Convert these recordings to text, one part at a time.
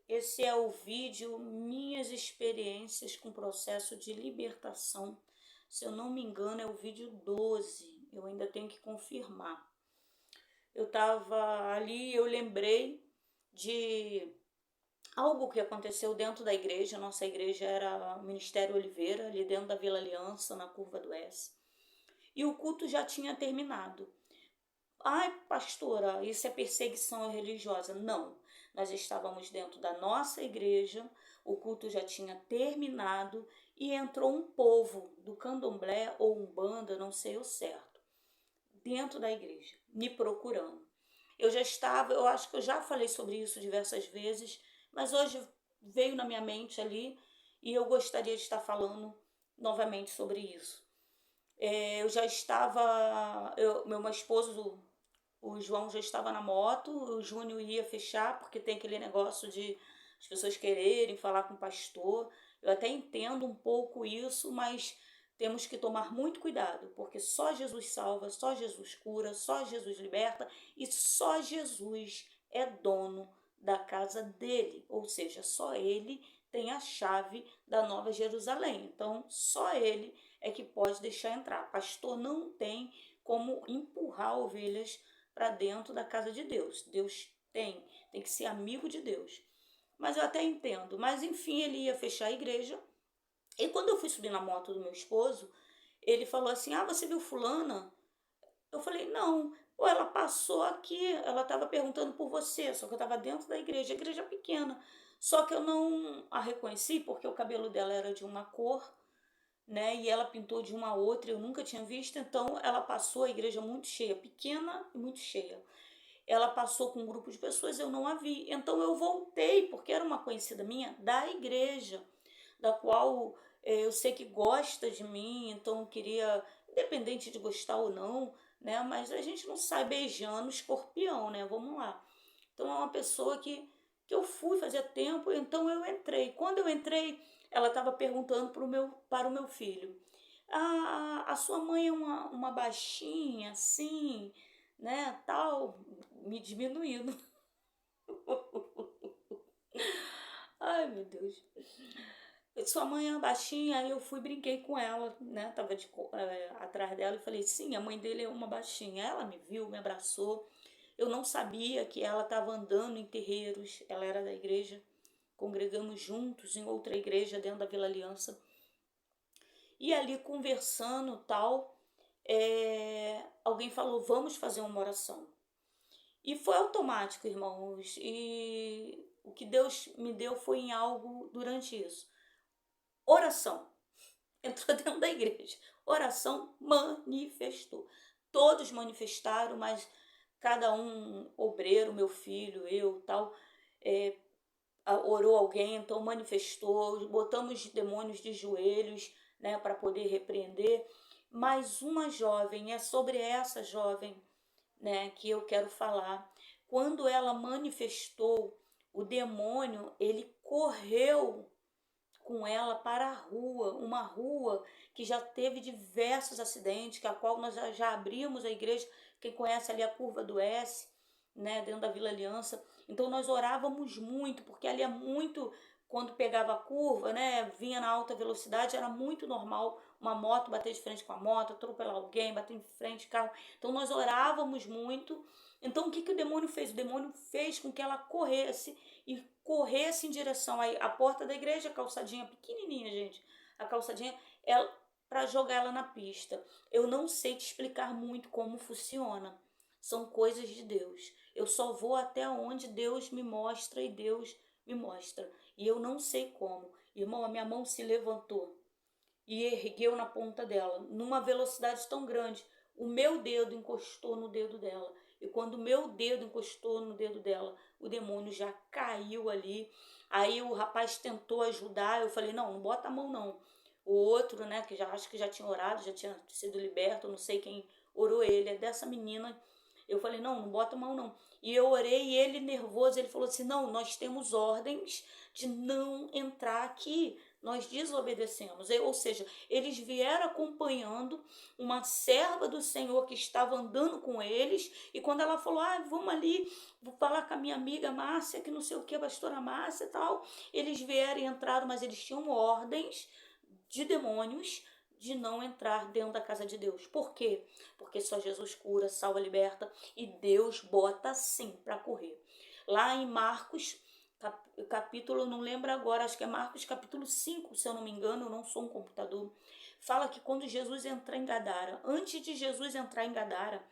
Esse é o vídeo Minhas Experiências com Processo de Libertação. Se eu não me engano, é o vídeo 12. Eu ainda tenho que confirmar. Eu estava ali, eu lembrei de algo que aconteceu dentro da igreja. Nossa igreja era o Ministério Oliveira, ali dentro da Vila Aliança, na Curva do S. E o culto já tinha terminado. Ai, pastora, isso é perseguição religiosa. Não, nós estávamos dentro da nossa igreja, o culto já tinha terminado e entrou um povo do candomblé ou umbanda, não sei o certo, dentro da igreja, me procurando. Eu já estava, eu acho que eu já falei sobre isso diversas vezes, mas hoje veio na minha mente ali e eu gostaria de estar falando novamente sobre isso. Eu já estava, meu esposo, o João já estava na moto, o Júnior ia fechar, porque tem aquele negócio de as pessoas quererem falar com o pastor. Eu até entendo um pouco isso, mas temos que tomar muito cuidado, porque só Jesus salva, só Jesus cura, só Jesus liberta e só Jesus é dono da casa dele, ou seja, só ele tem a chave da Nova Jerusalém. Então, só ele é que pode deixar entrar. Pastor não tem como empurrar ovelhas para dentro da casa de Deus. Deus tem que ser amigo de Deus. Mas eu até entendo. Mas enfim, ele ia fechar a igreja. E quando eu fui subir na moto do meu esposo, ele falou assim: Ah, você viu fulana? Eu falei: Não. Ou ela passou aqui, ela estava perguntando por você, só que eu estava dentro da igreja pequena. Só que eu não a reconheci porque o cabelo dela era de uma cor, né? E ela pintou de uma outra, eu nunca tinha visto, então ela passou a igreja muito cheia, pequena e muito cheia. Ela passou com um grupo de pessoas, eu não a vi. Então eu voltei, porque era uma conhecida minha da igreja, da qual eu sei que gosta de mim, então eu queria, independente de gostar ou não, né? Mas a gente não sai beijando escorpião, né? Vamos lá. Então é uma pessoa que eu fui fazia tempo, então eu entrei. Quando eu entrei, ela estava perguntando para o meu filho: a sua mãe é uma baixinha, assim, né? Tal, me diminuindo. Ai, meu Deus. Sua mãe é baixinha, aí eu fui brinquei com ela, né? Tava atrás dela e falei: sim, a mãe dele é uma baixinha. Ela me viu, me abraçou. Eu não sabia que ela estava andando em terreiros, ela era da igreja, congregamos juntos em outra igreja dentro da Vila Aliança. E ali conversando tal, alguém falou: vamos fazer uma oração. E foi automático, irmãos. E o que Deus me deu foi em algo durante isso. Oração. Entrou dentro da igreja. Oração manifestou. Todos manifestaram, mas cada um, obreiro, meu filho, eu, tal, é, orou alguém, então manifestou, botamos demônios de joelhos, né, para poder repreender. Mas uma jovem, é sobre essa jovem, né, que eu quero falar. Quando ela manifestou, o demônio, ele correu com ela para a rua, uma rua que já teve diversos acidentes, que a qual nós já abrimos a igreja, quem conhece ali a Curva do S, né, dentro da Vila Aliança. Então nós orávamos muito, porque ali é muito, quando pegava a curva, né, vinha na alta velocidade, era muito normal uma moto bater de frente com a moto, atropelar alguém, bater em frente carro. Então nós orávamos muito. Então o que o demônio fez? O demônio fez com que ela corresse e corresse em direção à porta da igreja, a calçadinha pequenininha, gente. A calçadinha, para jogar ela na pista. Eu não sei te explicar muito como funciona. São coisas de Deus. Eu só vou até onde Deus me mostra e Deus me mostra. E eu não sei como. Irmão, a minha mão se levantou e ergueu na ponta dela, numa velocidade tão grande. O meu dedo encostou no dedo dela. E quando o meu dedo encostou no dedo dela, o demônio já caiu ali. Aí o rapaz tentou ajudar. Eu falei: não, não bota a mão não. O outro, né, que já acho que já tinha orado, já tinha sido liberto, não sei quem orou ele, é dessa menina. Eu falei: não, não bota a mão não. E eu orei e ele nervoso, ele falou assim: não, nós temos ordens de não entrar aqui. Nós desobedecemos, ou seja, eles vieram acompanhando uma serva do Senhor que estava andando com eles, e quando ela falou, vamos ali, vou falar com a minha amiga Márcia, que não sei o que, a pastora Márcia e tal, eles vieram e entraram, mas eles tinham ordens de demônios de não entrar dentro da casa de Deus. Por quê? Porque só Jesus cura, salva, liberta, e Deus bota sim para correr. Lá em Marcos, capítulo, não lembro agora, acho que é Marcos capítulo 5, se eu não me engano, eu não sou um computador, fala que quando Jesus entra em Gadara, antes de Jesus entrar em Gadara,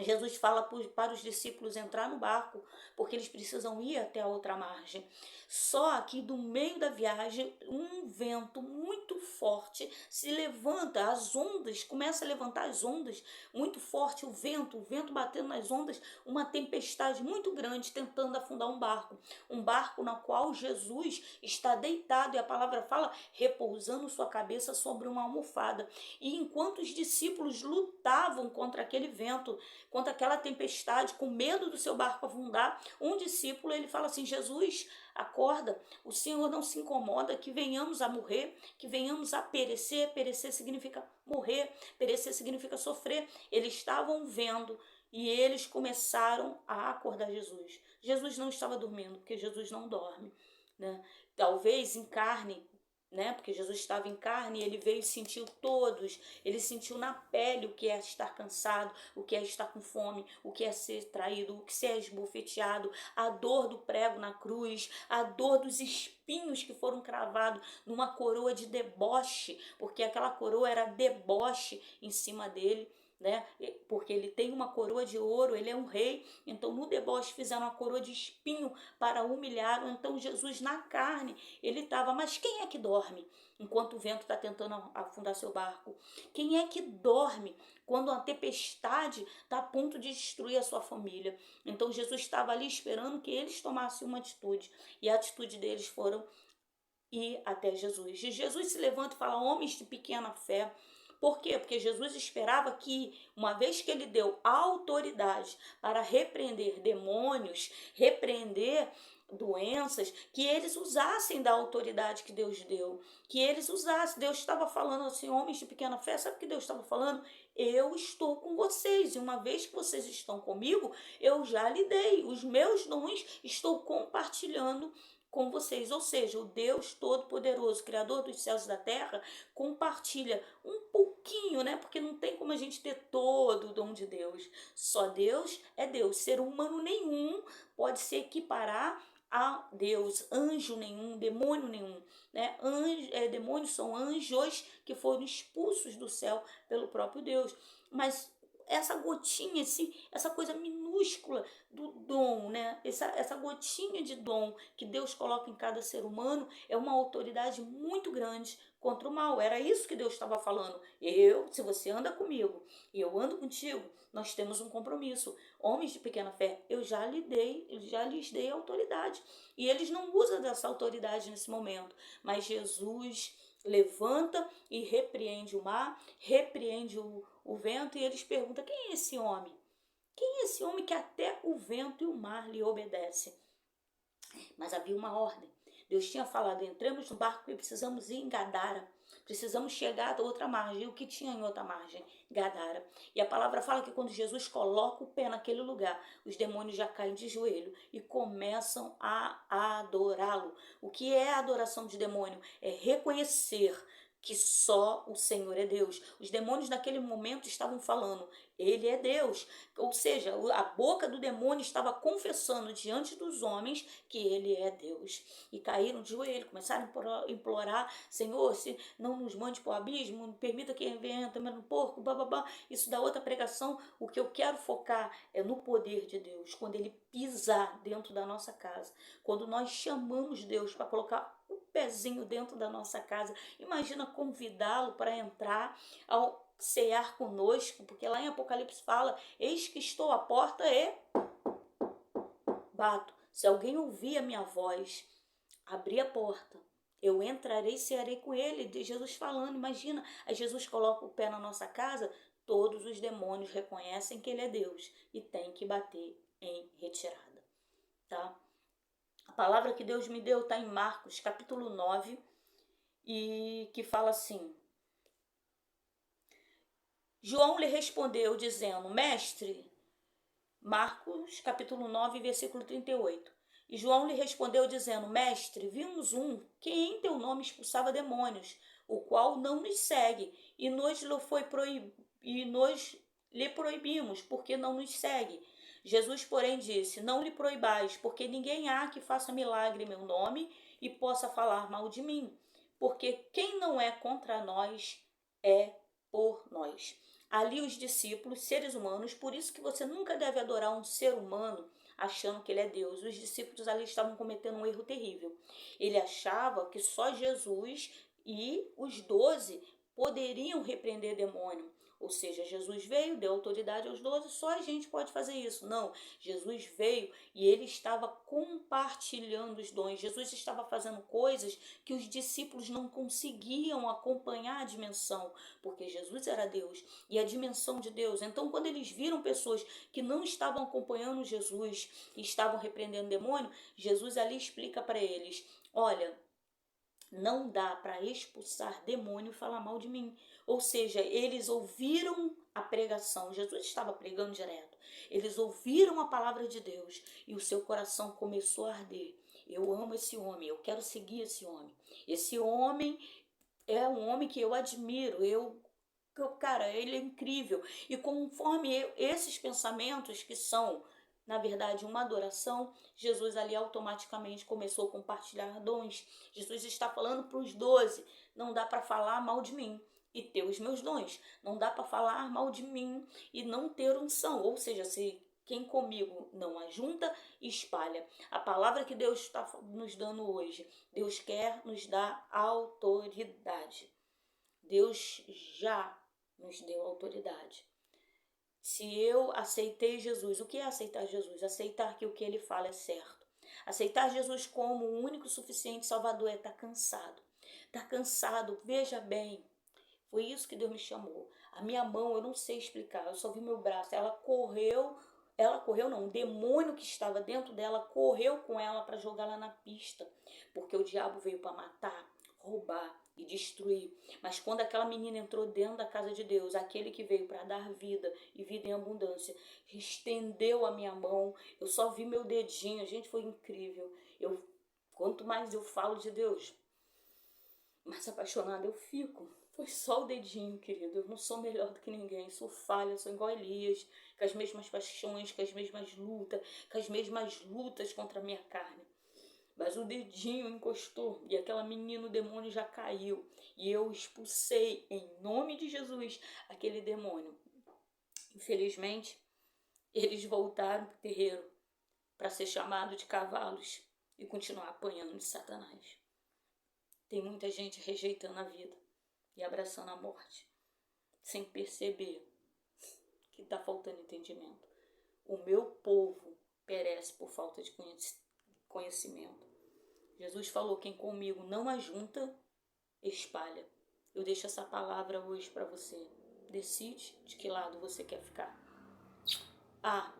Jesus fala para os discípulos entrar no barco, porque eles precisam ir até a outra margem. Só que do meio da viagem, um vento muito forte se levanta, as ondas, começa a levantar as ondas muito forte, o vento batendo nas ondas, uma tempestade muito grande tentando afundar um barco no qual Jesus está deitado, e a palavra fala, repousando sua cabeça sobre uma almofada. E enquanto os discípulos lutavam contra aquele vento, contra aquela tempestade, com medo do seu barco afundar, um discípulo, ele fala assim, Jesus, acorda, o Senhor não se incomoda que venhamos a morrer, que venhamos a perecer. Perecer significa morrer, perecer significa sofrer. Eles estavam vendo e eles começaram a acordar Jesus. Jesus não estava dormindo, porque Jesus não dorme, né? Talvez em carne, né? Porque Jesus estava em carne, ele veio e sentiu todos, ele sentiu na pele o que é estar cansado, o que é estar com fome, o que é ser traído, o que é esbofeteado, a dor do prego na cruz, a dor dos espinhos que foram cravados numa coroa de deboche, porque aquela coroa era deboche em cima dele, né? Porque ele tem uma coroa de ouro, ele é um rei, então no deboche fizeram uma coroa de espinho para humilhar. Então Jesus na carne, ele estava, mas quem é que dorme enquanto o vento está tentando afundar seu barco? Quem é que dorme quando a tempestade está a ponto de destruir a sua família? Então Jesus estava ali esperando que eles tomassem uma atitude, e a atitude deles foram ir até Jesus. E Jesus se levanta e fala, homens de pequena fé. Por quê? Porque Jesus esperava que, uma vez que ele deu autoridade para repreender demônios, repreender doenças, que eles usassem da autoridade que Deus deu, que eles usassem. Deus estava falando assim, homens de pequena fé, sabe o que Deus estava falando? Eu estou com vocês, e uma vez que vocês estão comigo, eu já lhe dei, os meus dons estou compartilhando com vocês. Ou seja, o Deus Todo-Poderoso, Criador dos céus e da terra, compartilha um pouquinho, né? Porque não tem como a gente ter todo o dom de Deus. Só Deus é Deus. Ser humano nenhum pode se equiparar a Deus, anjo nenhum, demônio nenhum, né? Demônios são anjos que foram expulsos do céu pelo próprio Deus. Mas essa gotinha, essa coisa minúscula do dom, né? Essa gotinha de dom que Deus coloca em cada ser humano é uma autoridade muito grande contra o mal. Era isso que Deus estava falando. Se você anda comigo e eu ando contigo, nós temos um compromisso. Homens de pequena fé, eu já lhes dei autoridade. E eles não usam dessa autoridade nesse momento. Mas Jesus levanta e repreende o mar, repreende o vento, e eles perguntam, quem é esse homem? Quem é esse homem que até o vento e o mar lhe obedecem? Mas havia uma ordem. Deus tinha falado, entramos no barco e precisamos ir em Gadara. Precisamos chegar a outra margem. E o que tinha em outra margem? Gadara. E a palavra fala que quando Jesus coloca o pé naquele lugar, os demônios já caem de joelho e começam a adorá-lo. O que é a adoração de demônio? É reconhecer que só o Senhor é Deus. Os demônios naquele momento estavam falando, ele é Deus. Ou seja, a boca do demônio estava confessando diante dos homens que ele é Deus. E caíram de joelho, começaram a implorar, Senhor, se não nos mande para o abismo, permita que venha também no porco, bababá. Isso da outra pregação. O que eu quero focar é no poder de Deus. Quando ele pisar dentro da nossa casa, quando nós chamamos Deus para colocar o pezinho dentro da nossa casa, imagina convidá-lo para entrar ao cear conosco, porque lá em Apocalipse fala, eis que estou à porta e bato. Se alguém ouvir a minha voz, abrir a porta, eu entrarei e cearei com ele. De Jesus falando, imagina, aí Jesus coloca o pé na nossa casa, todos os demônios reconhecem que ele é Deus e tem que bater em retirada, tá? A palavra que Deus me deu está em Marcos capítulo 9, e que fala assim: João lhe respondeu dizendo: Mestre, Marcos capítulo 9, versículo 38. E João lhe respondeu dizendo: Mestre, vimos um que em teu nome expulsava demônios, o qual não nos segue, e nós lhe proibimos, porque não nos segue. Jesus, porém, disse: Não lhe proibais, porque ninguém há que faça milagre em meu nome e possa falar mal de mim, porque quem não é contra nós é por nós. Ali os discípulos, seres humanos, por isso que você nunca deve adorar um ser humano achando que ele é Deus. Os discípulos ali estavam cometendo um erro terrível. Ele achava que só Jesus e os 12 poderiam repreender demônio. Ou seja, Jesus veio, deu autoridade aos 12, só a gente pode fazer isso. Não, Jesus veio e ele estava compartilhando os dons. Jesus estava fazendo coisas que os discípulos não conseguiam acompanhar a dimensão, porque Jesus era Deus e a dimensão de Deus. Então, quando eles viram pessoas que não estavam acompanhando Jesus e estavam repreendendo demônio, Jesus ali explica para eles: olha, não dá para expulsar demônio e falar mal de mim. Ou seja, eles ouviram a pregação, Jesus estava pregando direto. Eles ouviram a palavra de Deus e o seu coração começou a arder. Eu amo esse homem, eu quero seguir esse homem. Esse homem é um homem que eu admiro, cara, ele é incrível. E conforme esses pensamentos que são, na verdade, uma adoração, Jesus ali automaticamente começou a compartilhar dons. Jesus está falando para os 12, não dá para falar mal de mim e ter os meus dons. Não dá para falar mal de mim e não ter unção. Ou seja, se quem comigo não ajunta, espalha. A palavra que Deus está nos dando hoje, Deus quer nos dar autoridade. Deus já nos deu autoridade. Se eu aceitei Jesus, o que é aceitar Jesus? Aceitar que o que ele fala é certo. Aceitar Jesus como o único suficiente Salvador é estar cansado. Estar cansado, veja bem, foi isso que Deus me chamou. A minha mão, eu não sei explicar, eu só vi meu braço. Ela correu não, o demônio que estava dentro dela correu com ela para jogá-la na pista, porque o diabo veio para matar, roubar e destruir. Mas quando aquela menina entrou dentro da casa de Deus, aquele que veio para dar vida e vida em abundância, estendeu a minha mão, eu só vi meu dedinho, gente, foi incrível. Quanto mais eu falo de Deus, mais apaixonada eu fico. Foi só o dedinho, querido. Eu não sou melhor do que ninguém. Sou falha, sou igual a Elias, com as mesmas paixões, com as mesmas lutas contra a minha carne. Mas o dedinho encostou e aquela menina, o demônio já caiu. E eu expulsei, em nome de Jesus, aquele demônio. Infelizmente, eles voltaram para o terreiro para ser chamado de cavalos e continuar apanhando de Satanás. Tem muita gente rejeitando a vida e abraçando a morte, sem perceber que está faltando entendimento. O meu povo perece por falta de conhecimento. Jesus falou: quem comigo não ajunta, espalha. Eu deixo essa palavra hoje para você. Decide de que lado você quer ficar. Há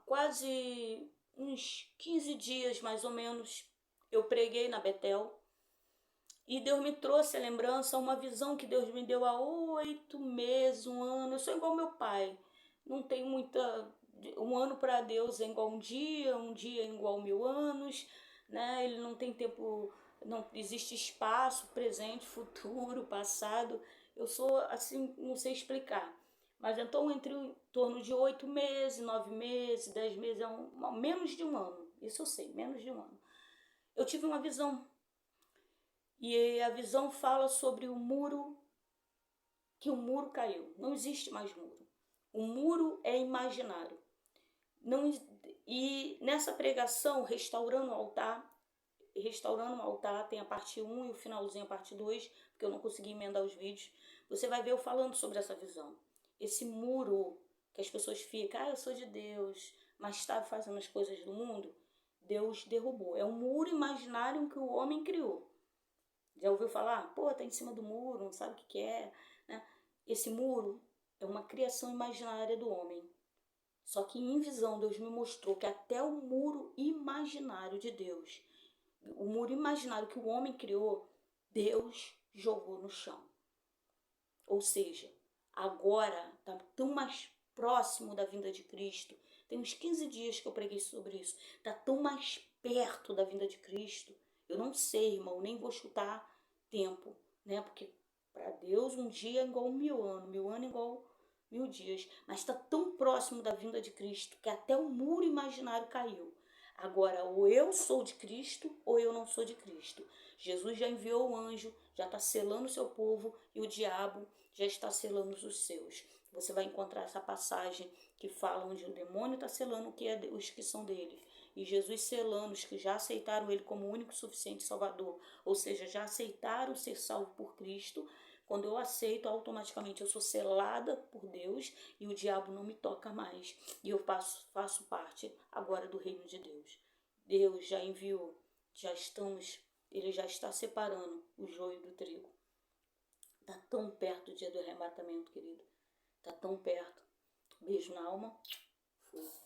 quase uns 15 dias, mais ou menos, eu preguei na Betel. E Deus me trouxe a lembrança, uma visão que Deus me deu há 8 meses, um ano. Eu sou igual meu pai. Não tenho muita... Um ano para Deus é igual um dia é igual 1000 anos, né? Ele não tem tempo, não existe espaço, presente, futuro, passado. Eu sou assim, não sei explicar. Mas então, entre em torno de 8 meses, 9 meses, 10 meses, menos de um ano. Isso eu sei, menos de um ano. Eu tive uma visão. E a visão fala sobre o muro, que o muro caiu. Não existe mais muro. O muro é imaginário. Não, e nessa pregação, restaurando o altar, tem a parte 1 e o finalzinho a parte 2, porque eu não consegui emendar os vídeos. Você vai ver eu falando sobre essa visão. Esse muro que as pessoas ficam, eu sou de Deus, mas está fazendo as coisas do mundo, Deus derrubou. É um muro imaginário que o homem criou. Já ouviu falar? Pô, tá em cima do muro, não sabe o que é, né? Esse muro é uma criação imaginária do homem. Só que em visão, Deus me mostrou que até o muro imaginário de Deus o muro imaginário que o homem criou, Deus jogou no chão. Ou seja, agora está tão mais próximo da vinda de Cristo. Tem uns 15 dias que eu preguei sobre isso. Está tão mais perto da vinda de Cristo. Eu não sei, irmão, nem vou chutar tempo, né? Porque para Deus um dia é igual 1000 anos é igual 1000 dias. Mas está tão próximo da vinda de Cristo que até o muro imaginário caiu. Agora, ou eu sou de Cristo ou eu não sou de Cristo. Jesus já enviou o anjo, já está selando o seu povo e o diabo já está selando os seus. Você vai encontrar essa passagem que fala onde o demônio está selando os que são dele. E Jesus selando os que já aceitaram ele como o único suficiente Salvador. Ou seja, já aceitaram ser salvo por Cristo. Quando eu aceito, automaticamente eu sou selada por Deus e o diabo não me toca mais. E eu faço parte agora do reino de Deus. Deus já enviou, ele já está separando o joio do trigo. Está tão perto o dia do arrebatamento, querido. Está tão perto. Beijo na alma. Fui.